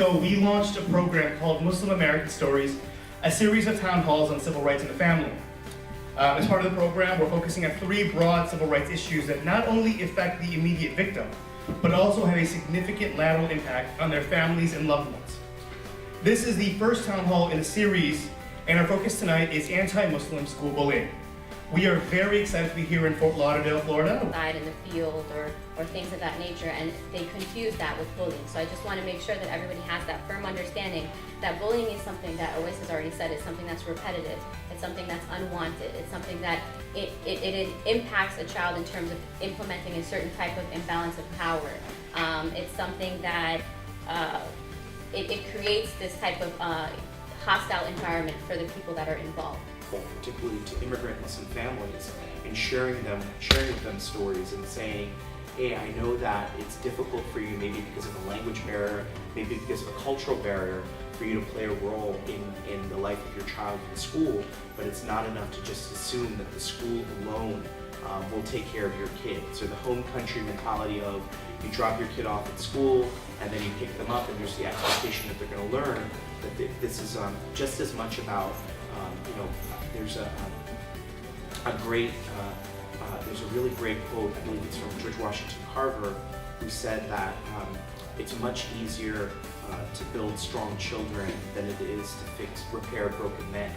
ago, we launched a program called Muslim American Stories, a series of town halls on civil rights in the family. As part of the program, we're focusing on 3 broad civil rights issues that not only affect the immediate victim, but also have a significant lateral impact on their families and loved ones. This is the first town hall in a series, and our focus tonight is anti-Muslim school bullying. We are very excited to be here in Fort Lauderdale, Florida. Outside in the field or things of that nature, and they confuse that with bullying. So I just want to make sure that everybody has that firm understanding that bullying is something that Ois has already said is something that's repetitive. It's something that's unwanted. It's something that it impacts a child in terms of implementing a certain type of imbalance of power. It's something that it creates this type of hostile environment for the people that are involved. Particularly to immigrant Muslim families, and sharing with them stories and saying, hey, I know that it's difficult for you, maybe because of a language barrier, maybe because of a cultural barrier, for you to play a role in the life of your child in school, but it's not enough to just assume that the school alone will take care of your kids. Or the home country mentality of you drop your kid off at school and then you pick them up and there's the expectation that they're going to learn, that this is just as much about, there's a really great quote, I believe it's from George Washington Carver, who said that it's much easier to build strong children than it is to repair broken men.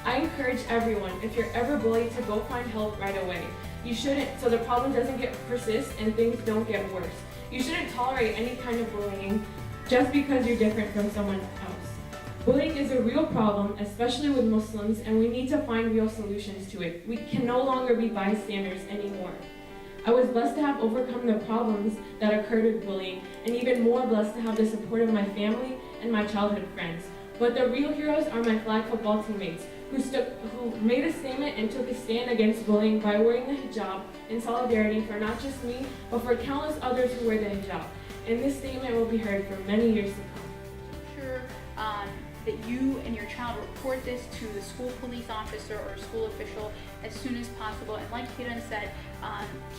I encourage everyone, if you're ever bullied, to go find help right away. You shouldn't, so the problem doesn't persist and things don't get worse. You shouldn't tolerate any kind of bullying just because you're different from someone else. Bullying is a real problem, especially with Muslims, and we need to find real solutions to it. We can no longer be bystanders anymore. I was blessed to have overcome the problems that occurred with bullying, and even more blessed to have the support of my family and my childhood friends. But the real heroes are my flag football teammates, who made a statement and took a stand against bullying by wearing the hijab in solidarity for not just me, but for countless others who wear the hijab. And this statement will be heard for many years to come. Sure that you and your child report this to the school police officer or school official as soon as possible. And like Kiran said,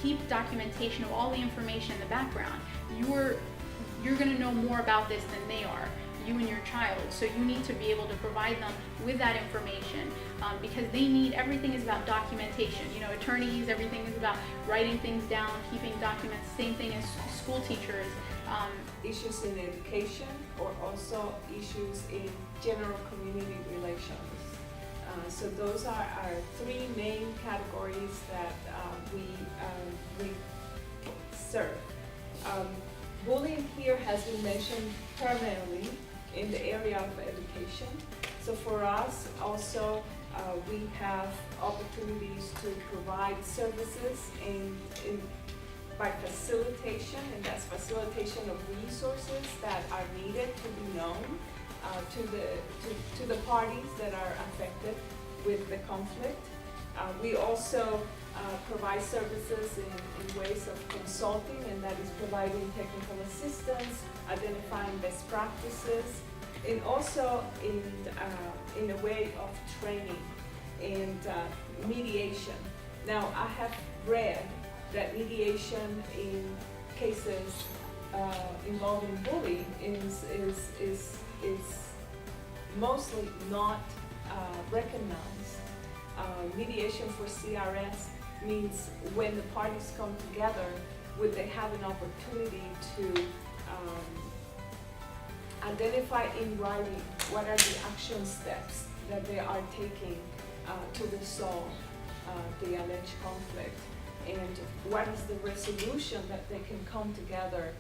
keep documentation of all the information in the background. You're going to know more about this than they are, you and your child. So you need to be able to provide them with that information because everything is about documentation. Attorneys, everything is about writing things down, keeping documents, same thing as school teachers. Issues in education or also issues in general community relations. So those are our 3 main categories that we serve. Bullying here has been mentioned primarily in the area of education. So for us also we have opportunities to provide services by facilitation, and that's facilitation of resources that are needed to be known to the parties that are affected with the conflict. We also provide services in ways of consulting, and that is providing technical assistance, identifying best practices, and also in a way of training and mediation. Now, I have read that mediation in cases involving bullying is mostly not recognized. Mediation for CRS means when the parties come together, would they have an opportunity to identify in writing what are the action steps that they are taking to resolve the alleged conflict, and what is the resolution that they can come together.